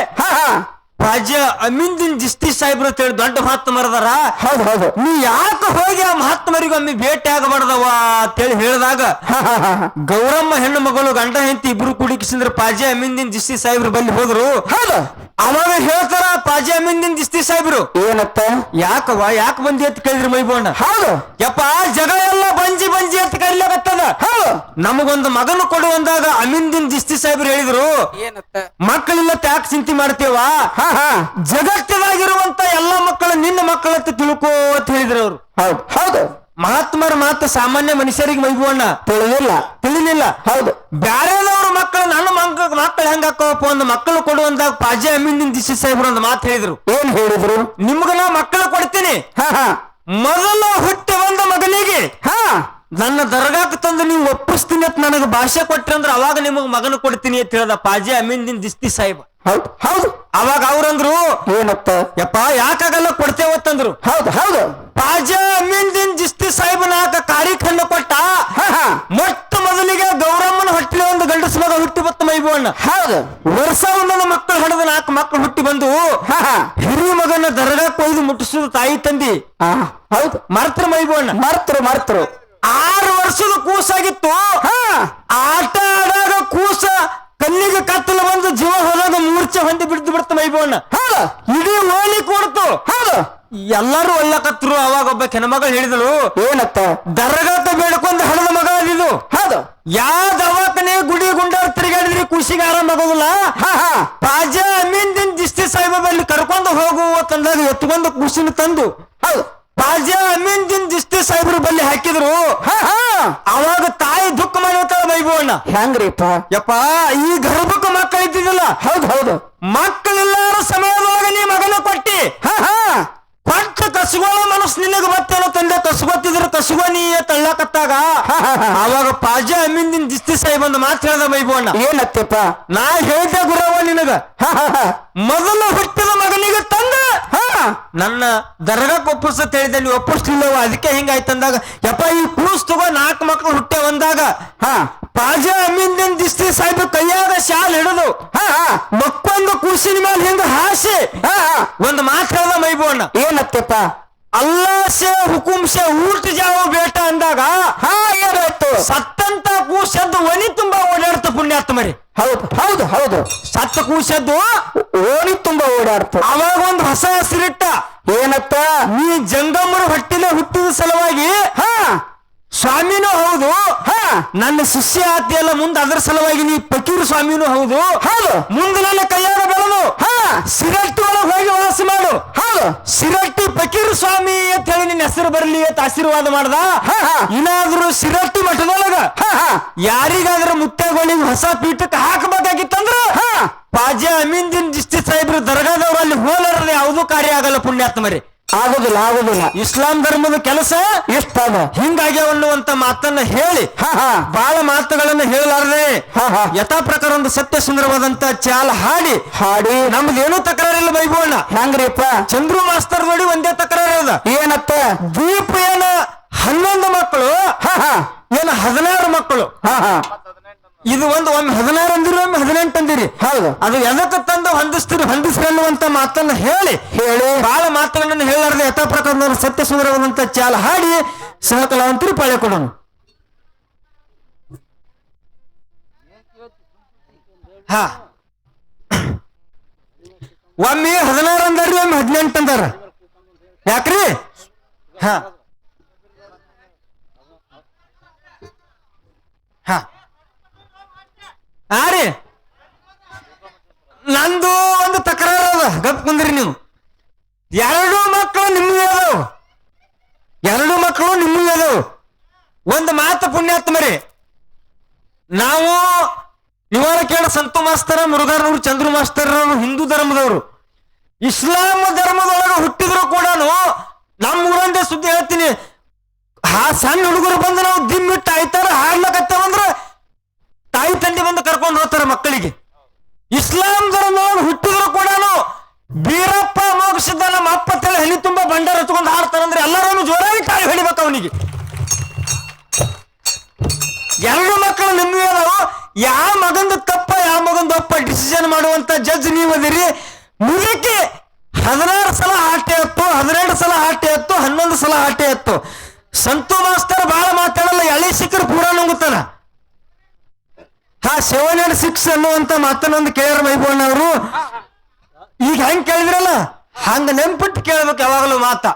ರಾಜ್ಯ ಅಮೀನ್ ದಿನ್ ಜಿಸ್ತಿ ಸಾಹೇಬ್ರು ಅಂತೇಳಿ ದೊಡ್ಡ ಮಹಾತ್ಮರದಾರ.
ಹೌದು ಹೌದು.
ನೀ ಯಾಕೆ ಹೋಗಿ ಆ ಮಹಾತ್ಮರಿಗೆ ಒಮ್ಮೆ ಭೇಟಿ ಆಗಬಾರ್ದವ ಅಂತೇಳಿ ಹೇಳಿದಾಗ ಗೌರಮ್ಮ ಹೆಣ್ಣು ಮಗಳು ಗಂಡ ಹೆಂಡತಿ ಇಬ್ರು ಕುಡಿಕಿಸಿದ್ರ ಪಾಜೆ ಅಮೀನ್ ದಿನ್ ಜಿಸ್ತಿ ಸಾಹೇಬ್ರು ಬಲ್ಲಿ ಹೋದ್ರು.
ಹೌದು.
ಅವಾಗ ಹೇಳ್ತಾರ ಪಾಜೆ ಅಮೀನ್ ದಿನ್ ಜಿಸ್ತಿ ಸಾಹೇಬ್ರು,
ಏನತ್ತ
ಯಾಕೆ ಬಂದಿ ಅಂತ ಕೇಳಿದ್ರಿ ಮೈಬೋಣ.
ಹೌದು.
ಯಪ್ಪ ಜಗ ಎಲ್ಲ ಬಂಜಿ ಅಂತ ಕರಿಲಾಗತ್ತದ. ನಮಗೊಂದು ಮಗನು ಕೊಡುವಂದಾಗ ಅಮೀನ್ ದಿನ್ ಜಿಸ್ತಿ ಸಾಹೇಬ್ರು ಹೇಳಿದ್ರು, ಮಕ್ಕಳಿಲ್ಲ ಯಾಕೆ ಚಿಂತೆ ಮಾಡ್ತೇವ, ಜಗತ್ತಿನಾಗಿರುವಂತ ಎಲ್ಲ ಮಕ್ಕಳು ನಿನ್ನ ಮಕ್ಕಳಂತ ತಿಳ್ಕೋ ಅಂತ ಹೇಳಿದ್ರು ಅವ್ರು.
ಹೌದು ಹೌದು.
ಮಹಾತ್ಮರ ಮಾತು ಸಾಮಾನ್ಯ ಮನುಷ್ಯರಿಗೆ ಮೈಬೂವಣ್ಣ ತಿಳಿಲಿಲ್ಲ. ಹೌದು. ಬ್ಯಾರೆದವ್ರ ಮಕ್ಕಳು ನನ್ನ ಮಕ್ಕಳು ಹೆಂಗಾಕವಪ್ಪ, ಒಂದು ಮಕ್ಕಳು ಕೊಡುವಂದಾಗ ಪಾಜೆ ಅಮೀನ್ ದಿನ್ ಜಿಸ್ತಿ ಸಾಹೇಬ್ರು ಒಂದು ಮಾತು ಹೇಳಿದ್ರು.
ಏನ್ ಹೇಳಿದ್ರು?
ನಿಮ್ಗ ನಾ ಮಕ್ಕಳು ಕೊಡ್ತೀನಿ, ಮೊದಲು ಹುಟ್ಟಿ ಬಂದ ಮಗನಿಗೆ ನನ್ನ ದರ್ಗಾಕ್ ತಂದು ನೀವು ಒಪ್ಪಿಸ್ತೀನಿ ಅಂತ ನನಗೆ ಭಾಷೆ ಕೊಟ್ರಿ ಅಂದ್ರೆ ಅವಾಗ ನಿಮಗ್ ಮಗನ ಕೊಡ್ತೀನಿ ಅಂತ ಹೇಳ್ದ ಪಾಜೆ ಅಮೀನ್ ದಿನ್ ಜಿಸ್ತಿ ಸಾಹೇಬ್.
ಹೌದು ಹೌದು.
ಅವಾಗ ಅವ್ರಂದ್ರು,
ಏನತ್ತ
ಯಪ್ಪ ಯಾಕಾಗಲ್ಲ ಕೊಡ್ತೇವತ್ತಂದ್ರು.
ಹೌದು ಹೌದು.
ಪಾಜೆ ಅಮೀನ್ ದಿನ್ ಜಿಸ್ತಿ ಸಾಹೇಬನಾಗ ಕಾರಿಖಂಡ ಕೊಟ್ಟ. ಮೊಟ್ಟ ಮೊದಲಿಗೆ ಗೌರಮ್ಮನ ಹೊಟ್ಟೆ ಒಂದು ಗಂಡಸ ಮಗ ಹುಟ್ಟಿ ಬತ್ತ ಮೈಬೂವಣ್ಣ.
ಹೌದು.
ವರ್ಷ ಒಂದೊಂದು ಮಕ್ಕಳು ಹಡದ 4 ಮಕ್ಕಳು ಹುಟ್ಟಿ ಬಂದು ಹಿರಿಯ ಮಗನ ದರ್ಗಾಕ್ ಒಯ್ದು ಮುಟ್ಟಿಸುದು ತಾಯಿ ತಂದಿ.
ಹೌದು.
ಮರ್ತ್ರ ಮೈಬೂವಣ್ಣ,
ಮರ್ತರು
6 ವರ್ಷದ ಕೂಸಾಗಿತ್ತು. ಆಟ ಆಡಾಗ ಕೂಸ ಕಣ್ಣಿಗೆ ಕತ್ತಲು ಬಂದು ಜೀವ ಹೋದಾಗ 3 ಮೂರ್ಛೆ ಹೊಂದಿ ಬಿದ್ದು ಬಿಡ್ತು ಮೈಬಣ್ಣ.
ಹೌದು
ಇಡೀ ಓಣಿ ಕೂಡ್ತು.
ಹೌದು
ಎಲ್ಲರೂ ಒಳ್ಳಕತ್ರು. ಅವಾಗ ಒಬ್ಬ ಹೆಣ್ಮಗಳು ಹೇಳಿದಳು,
ಏನತ್ತ
ದರ್ಗಾಕ ಬೇಡ್ಕೊಂಡ್ ಹಣದ ಮಗ ಅದಿದು.
ಹೌದು
ಯಾವ ದವಾಖಾನೆ ಗುಡಿ ಗುಂಡಾರ ತಿರುಗಾಡಿದ್ರಿ ಖುಷಿಗೆ ಆರಾಮ ಆಗೋದಿಲ್ಲ. ಪಾಜಾ ಅಮೀನ್ ದಿನ್ ದಿಸ್ತಿ ಸಾಹಿಬ ಬಲ್ಲಿ ಕರ್ಕೊಂಡು ಹೋಗು ತಂದಾಗ ಎತ್ಕೊಂಡು ಖುಷಿನ ತಂದು
ಹೌದು
ಪಾಜಾ ಅಮೀನ್ ದಿನ್ ದಿಸ್ತಿ ಸಾಹಿಬ್ರ ಬಲ್ಲಿ ಹಾಕಿದ್ರು. ಅವಾಗ ತಾಯಿ ದುಃಖ ಮಾಡಿರ್ತಾಳ ಮೈಬಣ್ಣ.
ಹೆಂಗ್ರಿಪ್ಪ
ಯಪ್ಪ ಈ ಗರ್ಭಕ್ಕೆ ಮಕ್ಕಳು ಇದ್ದಿದ್ದಿಲ್ಲ.
ಹೌದು ಹೌದು
ಮಕ್ಕಳೆಲ್ಲಾರ ಸಮಯದೊಳಗ ನೀ ಮಗನ ಕೊಟ್ಟಿ. ಕೊಟ್ಟ ಕಸುಗಳ ಮನಸ್ಸು ನಿನಗೆ ಬರ್ತೇನೋ ತಂದೆ ಕಸುಗೊತ್ತಿದ್ರೆ ಕಸುವ ನೀ ತಳ್ಳಕತ್ತಾಗ ಅವಾಗ ಪಾಜಾ ಅಮೀನ್ ದಿನ್ ದಿಸ್ತಿ ಸಾಹಿಬ್ ಒಂದು ಮಾತು ಹೇಳ್ದ ಮೈಬಣ್ಣ.
ಏನತ್ತಪ್ಪ
ನಾ ಹೇಳ್ದೆ ಗುರವ ನಿನಗ ಮೊದಲು ಹುಟ್ಟಿದ ಮಗನಿಗೆ ತಂದ ನನ್ನ ದರ್ಗಾಕ್ ಒಪ್ಪಿಸತ್ ಹೇಳಿದೆ, ನೀವು ಒಪ್ಪಿಸ್ಲಿಲ್ಲವ ಅದಕ್ಕೆ ಹಿಂಗಾಯ್ತಂದಾಗ ಯಪ್ಪ ಈ ಕೂಸ್ ತಗೋ 4 ಮಕ್ಕಳು ಹುಟ್ಟೆ ಒಂದಾಗ ಪಾಜಾ ಅಮೀನ್ ದಿನ್ ದಿಸ್ತಿ ಸಾಹಿಬ್ ಕೈಯಾಗ ಶಾಲ್ ಹಿಡಿದು ಮಕ್ಕೊಂದು ಕೂಸಿನ ಮೇಲೆ ಹಿಂಗ ಹಾಸಿ ಒಂದು ಮಾತು ಹೇಳ್ದ ಮೈಬಣ್ಣ.
ಏನತ್ತಪ್ಪ
ಅಲ್ಲಾ ಸೇ ಹುಕುಂ ಸೇ ಊಟ ಜಾವ ಬೇಟ ಅಂದಾಗ
ಏನಾಯ್ತು
ಸತ್ತಂತ ಕೂಸದ್ದು ಒನಿ ತುಂಬಾ ಓಡಾಡ್ತ ಪುಣ್ಯಾತ್ಮ ಮರಿ.
ಹೌದು ಹೌದು ಹೌದು
ಸತ್ತ ಕೂಸದ್ದು
ಓಣಿ ತುಂಬಾ ಓಡಾಡ್ತು.
ಅವಾಗ ಒಂದು ಹೊಸ ಹೆಸರಿಟ್ಟ.
ಏನತ್ತ
ನೀ ಜಂಗಮರ ಹೊಟ್ಟಿನ ಹುಟ್ಟಿದ ಸಲುವಾಗಿ ಸ್ವಾಮಿನೂ ಹೌದು, ನನ್ನ ಶಿಷ್ಯ ಆತಿಯಲ್ಲ ಮುಂದೆ ಅದರ ಸಲುವಾಗಿ ನೀ ಫಕೀರ್ ಸ್ವಾಮಿನೂ ಹೌದು.
ಹೌದು
ಮುಂದೆ ನನ್ನ ಕೈಯಾಗ ಬೆಳೆದು ಸಿರಟ್ಟಿ ಒಳಗೆ ಹೋಗಿ ವಾಸ ಮಾಡು.
ಹೌದು
ಸಿರಟ್ಟಿ ಫಕೀರ್ ಸ್ವಾಮಿ ಅಂತ ಹೇಳಿ ನಿನ್ನ ಹೆಸರು ಬರಲಿ ಅಂತ ಆಶೀರ್ವಾದ ಮಾಡ್ದ. ಇನ್ನಾದ್ರೂ ಸಿರಟ್ಟಿ ಮಠದೊಳಗ ಯಾರಿಗಾದ್ರೂ ಮುತ್ತೆಗಳಿಗೆ ಹೊಸ ಪೀಠಕ್ಕೆ ಹಾಕಬೇಕಾಗಿತ್ತಂದ್ರ ಪಾಜಾ ಅಮೀನ್ ದಿನ್ ದಿಸ್ತಿ ಸಾಹಿಬ್ರು ದರ್ಗಾದವ್ರು ಅಲ್ಲಿ ಹೋಲಾರದೆ ಯಾವುದೂ ಕಾರ್ಯ ಆಗಲ್ಲ ಪುಣ್ಯಾತ್ಮರಿ.
ಆಗುದಿಲ್ಲ ಆಗುದಿಲ್ಲ.
ಇಸ್ಲಾಂ ಧರ್ಮದ ಕೆಲಸ
ಎಷ್ಟದ
ಹಿಂಗಾಗ್ಯಾವ ಅನ್ನುವಂತ ಮಾತನ್ನ ಹೇಳಿ ಬಹಳ ಮಾತುಗಳನ್ನ ಹೇಳಲಾರದೆ ಯಥಾ ಪ್ರಕಾರ ಒಂದು ಸತ್ಯ ಸುಂದರವಾದಂತ ಚಾಲ ಹಾಡಿ
ಹಾಡಿ
ನಮ್ದೇನು ತಕರಾರಿಲ್ಲ ಬೈಬೋಣ.
ಹೆಂಗ್ರಿಪ್ಪ
ಚಂದ್ರು ಮಾಸ್ತರ್ ನೋಡಿ ಒಂದೇ ತಕರಾರ ಅದ.
ಏನತ್ತ
ದೀಪ ಏನ 11 ಮಕ್ಕಳು ಏನ 16 ಮಕ್ಕಳು. ಇದು ಒಂದು ಒಮ್ಮೆ 16 ಅಂದಿರಿ ಒಮ್ಮೆ 18 ಅಂದಿರಿ.
ಹೌದು
ಅದು ಎದಕ್ಕೆ ತಂದು ಹೊಂದಿಸ್ತೀರಿ ಹೊಂದಿಸ್ರಿ ಅನ್ನುವಂತ ಮಾತನ್ನ ಹೇಳಿ ಬಹಳ ಮಾತುಗಳನ್ನು ಹೇಳಾರ್ದೆ ಯಥಾ ಪ್ರಕಾರ ಸತ್ಯ ಸುಂದರವಾದಂತ ಚಾಲ ಹಾಡಿ ಸಹಕಲಾವಂತರಿ ಪಾಳೆ ಕೊಡೋಣ. ಒಮ್ಮೆ 16 ಅಂದಾರಿ ಒಮ್ಮೆ 18 ಅಂದಾರ. ಯಾಕ್ರಿ ರೀ ನಂದು ಒಂದು ತಕರಾರ ಅದ. ಗಪ್ ಕುಂದ್ರಿ ನೀವು. 2 ಮಕ್ಕಳು ನಿಮ್ಗೆ ಅದಾವ, 2 ಮಕ್ಕಳು ನಿಮ್ಗೆ ಅದಾವ. ಒಂದು ಮಾತು ಪುಣ್ಯಾತ್ಮರಿ, ನಾವು ಇವಾಗ ಕೇಳ ಸಂತು ಮಾಸ್ತರ್ ಮುರುಘಾರನವರು ಚಂದ್ರು ಮಾಸ್ತರ್ ಹಿಂದೂ ಧರ್ಮದವರು. ಇಸ್ಲಾಂ ಧರ್ಮದೊಳಗೆ ಹುಟ್ಟಿದ್ರು ಕೂಡ ನಮ್ಮ ಊರಂದೇ ಸುದ್ದಿ ಹೇಳ್ತೀನಿ. ಸಣ್ಣ ಹುಡುಗರು ಬಂದು ನಾವು ದಿಮ್ಮಿಟ್ಟು ಆಯ್ತಾರ ಹಾಡ್ಲಕತ್ತೇವಂದ್ರ ತಾಯಿ ತಂದೆ ಬಂದು ಕರ್ಕೊಂಡು ಹೋಗ್ತಾರೆ ಮಕ್ಕಳಿಗೆ. ಇಸ್ಲಾಂ ಧರ್ಮದೊಳಗೆ ಹುಟ್ಟಿದ್ರು ಕೂಡ ಬೀರಪ್ಪ ಮೋಗಿಸಿದ್ದ ನಮ್ಮ ಅಪ್ಪ ತಲೆ ಹನಿ ತುಂಬಾ ಬಂಡಾರ ಹಚ್ಕೊಂಡು ಹಾಡ್ತಾರಂದ್ರೆ ಎಲ್ಲರೂ ಜೋರಾಗಿ ತಾಯಿ ಹೊಡಿಬೇಕು ಅವನಿಗೆ. 2 ಮಕ್ಕಳು ನಿಮ್ಗೆ ಅದಾವು. ಯಾವ ಮಗಂದು ತಪ್ಪ ಯಾವ ಮಗಂದು ಅಪ್ಪ ಡಿಸಿಷನ್ ಮಾಡುವಂತ ಜಡ್ಜ್ ನೀವು ಅದಿರಿ. ಮುಗಿಕೆ 16 ಸಲ ಹಾಟೆ ಹತ್ತು, 12 ಸಲ ಹಾಟೆ ಹತ್ತು, 11 ಸಲ ಹಾಟೆ ಹತ್ತು. ಸಂತು ಮಾಸ್ತರ್ ಬಹಳ ಮಾತಾಡಲ್ಲ, ಎಳೆ ಸಿಕ್ಕರು ಪೂರ ನುಂಗುತ್ತಾನ. 7 and 6 ಅನ್ನುವಂತ ಮಾತನ್ನೊಂದು ಕೇಳ್ಯಾರ ಮೈಬೋಣ್ಣ ಅವರು. ಈಗ ಹೆಂಗ್ ಕೇಳಿದ್ರಲ್ಲ ಹಂಗ ನೆನ್ಪಿಟ್ಟು ಕೇಳ್ಬೇಕು ಯಾವಾಗಲೂ ಮಾತ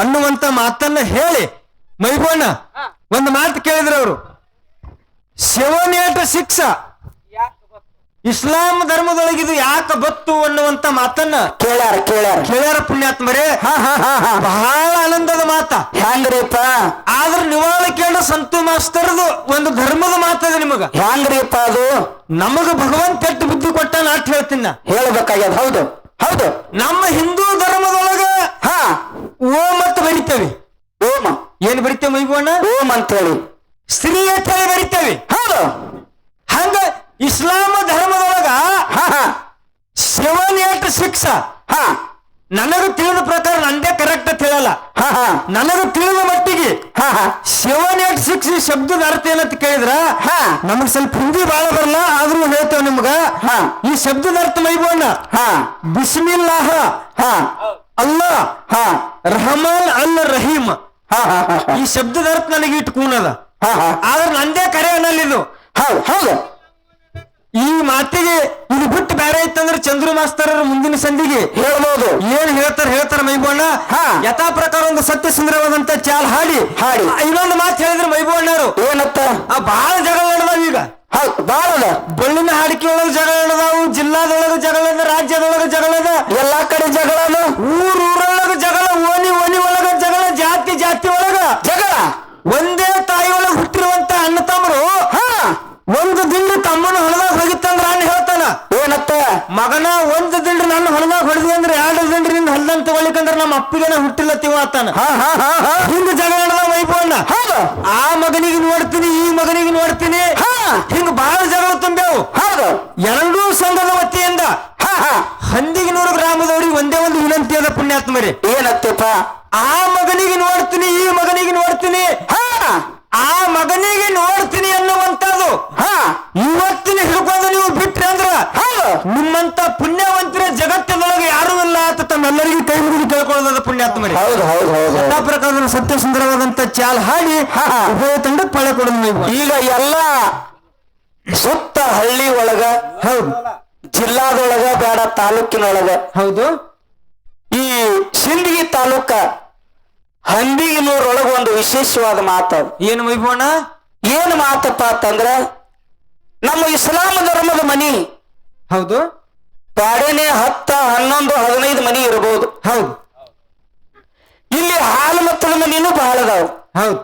ಅನ್ನುವಂತ ಮಾತನ್ನ ಹೇಳಿ ಮೈಬೋಣ್ಣ ಒಂದು ಮಾತು ಕೇಳಿದ್ರು ಅವರು. 7 8 6 ಇಸ್ಲಾಂ ಧರ್ಮದೊಳಗಿದು ಯಾಕೆ ಬತ್ತು ಅನ್ನುವಂತ ಮಾತನ್ನ ಕೇಳ್ಯಾರ ಪುಣ್ಯಾತ್ಮರೇ. ಬಹಳ ಆನಂದದ ಮಾತ.
ಹ್ಯಾಂಗ್ರಿಪ್ಪ
ಆದ್ರ ನಿವಾಳ ಕೇಳ ಸಂತು ಮಾಸ್ತರ್ದು ಒಂದು ಧರ್ಮದ ಮಾತದ ನಿಮಗ.
ಹ್ಯಾಂಗ್ರಿಪ್ಪ ಅದು
ನಮಗ ಭಗವಂತ ಕೆಟ್ಟು ಬುದ್ಧಿ ಕೊಟ್ಟ ನಾಟ್ ಹೇಳ್ತೀನಿ.
ಹೇಳ್ಬೇಕಾಗ್ಯದ. ಹೌದು ಹೌದು.
ನಮ್ಮ ಹಿಂದೂ ಧರ್ಮದೊಳಗ ಓಂ ಅಂತ ಬರಿತೇವೆ.
ಓಂ
ಏನ್ ಬರಿತೇವೆ ಮೈಬೋಣ್ಣ?
ಓಂ ಅಂತ ಹೇಳಿ
ಸ್ತ್ರೀ ಅಂತ ಹೇಳಿ ಬರಿತೇವೆ.
ಹೌದು.
ಹಂಗ ಇಸ್ಲಾಂ ಧರ್ಮದೊಳಗ 7 8 6 ನನಗ ತಿಳಿದ ಪ್ರಕಾರ ನಂದೇ ಕರೆಕ್ಟ್ ಅಂತ ಹೇಳಲ್ಲ. ನನಗ ತಿಳಿದ ಮಟ್ಟಿಗೆ 7 8 6 ಶಬ್ದದ ಅರ್ಥ ಏನಂತ ಕೇಳಿದ್ರ ನಮಗ್ ಸ್ವಲ್ಪ ಹಿಂದಿ ಬಾಳ ಬರಲ್ಲ, ಆದ್ರೂ ಹೇಳ್ತೇವೆ ನಿಮ್ಗ. ಈ ಶಬ್ದದ ಅರ್ಥ ಮೈಬೋಣ್ಣ ಬಿಸ್ಮಿಲ್ಲಾಹ ಅಲ್ಲಾ ರಹಮಾನ್ ಅಲ್ ರಹೀಮ್. ಈ ಶಬ್ದದ ಅರ್ಥ ನನಗೆ ಇಟ್ಟು ಕೂನದ, ಆದ್ರೆ ನಂದೇ ಕರೆ ಅನ್ನಲ್ಲಿದು.
ಹೌದು.
ಈ ಮಾತಿಗೆ ಇದು ಬಿಟ್ಟು ಬೇರೆ ಇತ್ತಂದ್ರೆ ಚಂದ್ರು ಮಾಸ್ತರರ ಮುಂದಿನ ಸಂಧಿಗೆ
ಹೇಳ್ಬೋದು.
ಏನ್ ಹೇಳ್ತಾರ ಮೈಬಣ್ಣ.
ಹಾ.
ಯಥಾ ಪ್ರಕಾರ ಒಂದು ಸತ್ಯ ಸುಂದರವಾದಂತ ಚಾಲ್ ಹಾಡಿ
ಹಾಡಿ.
ಇನ್ನೊಂದು ಮಾತು ಹೇಳಿದ್ರೆ ಮೈಬಣ್ಣರು
ಏನತ್ತ
ಬಹಳ ಜಗಳ ನಡೆದಾವ ಈಗ.
ಹೌದು ಬಾಳ ಅದ.
ಬಳ್ಳಿನ ಹಾಡಿಕೆ ಒಳಗ ಜಗಳ ನಡೆದಾವು, ಜಿಲ್ಲಾದೊಳಗ ಜಗಳ ಅದ, ರಾಜ್ಯದೊಳಗ ಜಗಳ ಅದ,
ಎಲ್ಲಾ ಕಡೆ ಜಗಳ ಅದ.
ಊರೊಳಗ ಜಗಳ, ಓನಿ ಒಳಗ ಜಗಳ, ಜಾತಿ ಒಳಗ
ಜಗಳ.
ಒಂದೇ ತಾಯಿ ಒಳಗ ಹುಟ್ಟಿರುವಂತ ಅಣ್ಣ ತಮ್ಮರು ಒಂದು ದಿಂಡು ತಮ್ಮನ ಹೊಲದಾಗ ಹೋಗಿತ್ತಂದ್ರ ಅಣ್ಣ ಹೇಳ್ತಾನ
ಏನತ್ತ
ಮಗನ ಒಂದು ದಿಂಡು ನನ್ನ ಹೊಲದಾಗ ಹೊಡೆದಿ ಅಂದ್ರೆ 2 ದಿಂಡು ನಿನ್ನ ಹೊಲದಾಗ ತಗೊಳ್ಳಿಕಂದ್ರ ನಮ್ಮ ಅಪ್ಪಿಗೆನ ಹುಟ್ಟಿಲ್ಲತ್ತೀವ ಆತಾನ. ಹಿಂಗ ಜಗಳ ನಡೆದ ವೈಭವಣ್ಣ.
ಹೌದು.
ಆ ಮಗನಿಗೆ ನೋಡ್ತೀನಿ, ಈ ಮಗನಿಗೆ ನೋಡ್ತೀನಿ, ಹಿಂಗ ಬಹಳ ಜಗಳ ತುಂಬ್ಯಾವು.
ಹೌದು.
ಎರಡೂ ಸಂಘದ ವತಿಯಿಂದ ಹಂದಿಗನೂರು ಗ್ರಾಮದವ್ರಿಗೆ ಒಂದೇ ಒಂದು ವಿನಂತಿ ಅದ ಪುಣ್ಯಾತ್ಮರಿ.
ಏನತ್ತಪ್ಪ?
ಆ ಮಗನಿಗೆ ನೋಡ್ತೀನಿ, ಈ ಮಗನಿಗೆ ನೋಡ್ತೀನಿ, ಆ ಮಗನಿಗೆ ನೋಡ್ತೀನಿ ಅನ್ನುವಂಥದ್ದು ಇವತ್ತಿನ ಹಿಡ್ಕೊಂಡು ನೀವು ಬಿಟ್ರಿ ಅಂದ್ರ ನಿಮ್ಮಂತ ಪುಣ್ಯವಂತರ ಜಗತ್ತಿನೊಳಗೆ ಯಾರೂ ಇಲ್ಲ ಅಂತ ತಮ್ಮೆಲ್ಲರಿಗೂ ಕೈ ಮುಗಿದು ಕೇಳ್ಕೊಳ್ಳೋದ ಪುಣ್ಯಾತ್ಮರಿ.
ಹೌದು ಹೌದು ಹೌದು.
ಎಲ್ಲಾ ಪ್ರಕಾರದ ಸತ್ಯ ಸುಂದರವಾದಂತ ಚಾಲ್ ಹಾಡಿ ಉಭಯ ತಂಡಕ್ಕೆ ಪಳೆ ಕೊಡೋದು ನೀವು.
ಈಗ ಎಲ್ಲ ಸುತ್ತ ಹಳ್ಳಿ ಒಳಗ,
ಹೌದು,
ಜಿಲ್ಲಾದೊಳಗ ಬೇಡ ತಾಲೂಕಿನೊಳಗ,
ಹೌದು,
ಈ ಸಿಂದಗಿ ತಾಲೂಕ ಹಂದಿಗಿನೂರೊಳಗ ಒಂದು ವಿಶೇಷವಾದ ಮಾತದು.
ಏನು ವೈಭವಣ್ಣ?
ಏನು ಮಾತಪ್ಪ ಅಂತಂದ್ರ ನಮ್ಮ ಇಸ್ಲಾಂ ಧರ್ಮದ ಮನಿ.
ಹೌದು.
ಬ್ಯಾಡೇನೆ 10, 11, 15 ಮನಿ ಇರಬಹುದು.
ಹೌದು.
ಇಲ್ಲಿ ಹಾಲು ಮತ್ತದ ಮನಿನೂ ಬಹಳ ಅದಾವ.
ಹೌದು.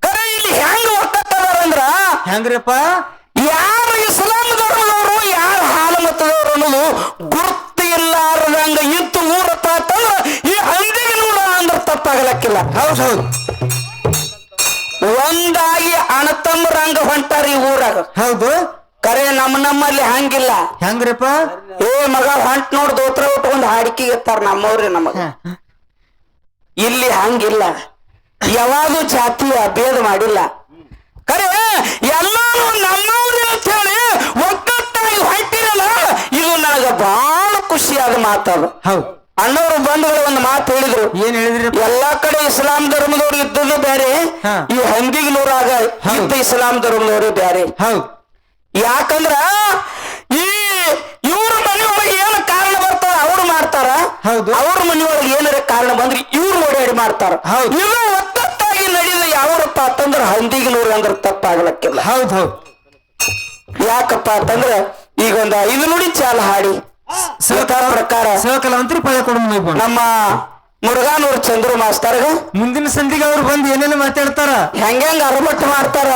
ಕರೆ ಇಲ್ಲಿ ಹೆಂಗ ಒಕ್ಕತ್ತದಾರಂದ್ರ
ಹೆಂಗ್ರಿಪ್ಪ?
ಯಾರು ಇಸ್ಲಾಂ ಧರ್ಮದವರು ಯಾರು ಹಾಲು ಮತ್ತದವರು ಅನ್ನೋದು ಗುರ್ತು ಇಲ್ಲಾರದಂಗ ಇತ್ತು ಊರಪ್ಪ ಅಂತಂದ್ರ ಈ ಹಂದಿಗಿನೂರ ಅಂದ್ರ ತಪ್ಪಾಗಲಕ್ಕಿಲ್ಲ.
ಹೌದು ಹೌದು.
ಒಂದಾಗಿ ಅಣತಮ್ಮರಂಗ ಹೊಂಟಾರ ಈ ಊರಾಗ.
ಹೌದು.
ಕರೆ ನಮ್ಮಲ್ಲಿ ಹಂಗಿಲ್ಲ.
ಹೆಂಗ್ರಿಪ್ಪ?
ಏ ಮಗ ಹೊಂಟ್ ನೋಡ್ ದೋತ್ರ ಉಟ್ಕೊಂಡ್ ಹಾಡಿಕೆ ಇರ್ತಾರ ನಮ್ಮವ್ರಿ ನಮಗ. ಇಲ್ಲಿ ಹಂಗಿಲ್ಲ. ಯಾವಾಗೂ ಜಾತಿಯ ಭೇದ ಮಾಡಿಲ್ಲ. ಕರೆ ಎಲ್ಲರೂ ನಮ್ಮವ್ರಿ ಅಂತ ಹೇಳಿ ಒಗ್ಗಟ್ಟಾಗಿ ಹೊಂಟಿರಲ್ಲ, ಇದು ನನಗ ಬಹಳ ಖುಷಿಯಾದ ಮಾತದು.
ಹೌದು.
ಅಣ್ಣವರು ಬಂಧುಗಳು ಒಂದು ಮಾತು ಹೇಳಿದ್ರು.
ಏನ್ ಹೇಳಿದ್ರಿ?
ಎಲ್ಲಾ ಕಡೆ ಇಸ್ಲಾಂ ಧರ್ಮದವ್ರು ಇದ್ದದ್ದು ಬೇರೆ, ಈ ಹಂದಿಗಿನೂರಾಗ ಇದ್ದ ಇಸ್ಲಾಂ ಧರ್ಮದವರು ಬೇರೆ.
ಹೌದು.
ಯಾಕಂದ್ರ ಈ ಇವ್ರ ಮನೆಯೊಳಗೆ ಏನು ಕಾರಣ ಬರ್ತಾರ ಅವ್ರು ಮಾಡ್ತಾರ.
ಹೌದು.
ಅವ್ರ ಮನೆಯೊಳಗೆ ಏನಾರ ಕಾರಣ ಬಂದ್ರೆ ಇವ್ರು ಓಡಾಡಿ ಮಾಡ್ತಾರ.
ಹೌದು.
ಇದು ಒತ್ತತ್ತಾಗಿ ನಡೆದ ಯಾವರಪ್ಪ ಅಂತಂದ್ರ ಹಂದಿಗಿನೂರು ಅಂದ್ರ ತಪ್ಪಾಗಲಕ್ಕಿಲ್ಲ.
ಹೌದು ಹೌದು.
ಯಾಕಪ್ಪ ಅಂತಂದ್ರ ಈಗ ಒಂದು 5 ನುಡಿ ಚಾಲ ಹಾಡಿ ಪ್ರಕಾರ
ಸಹಕಲವಂತರಿ ಪಳೆ ಕೊಡೋದು
ನಮ್ಮ ಮುರುಘಾನೂರ್ ಚಂದ್ರು ಮಾಸ್ತರ್ಗ
ಮುಂದಿನ ಸಂಧಿಗೆ ಅವ್ರು ಬಂದು ಏನೇನು ಮಾತಾಡ್ತಾರ,
ಹೆಂಗ ಅರಮಟ್ಟು ಮಾಡ್ತಾರ.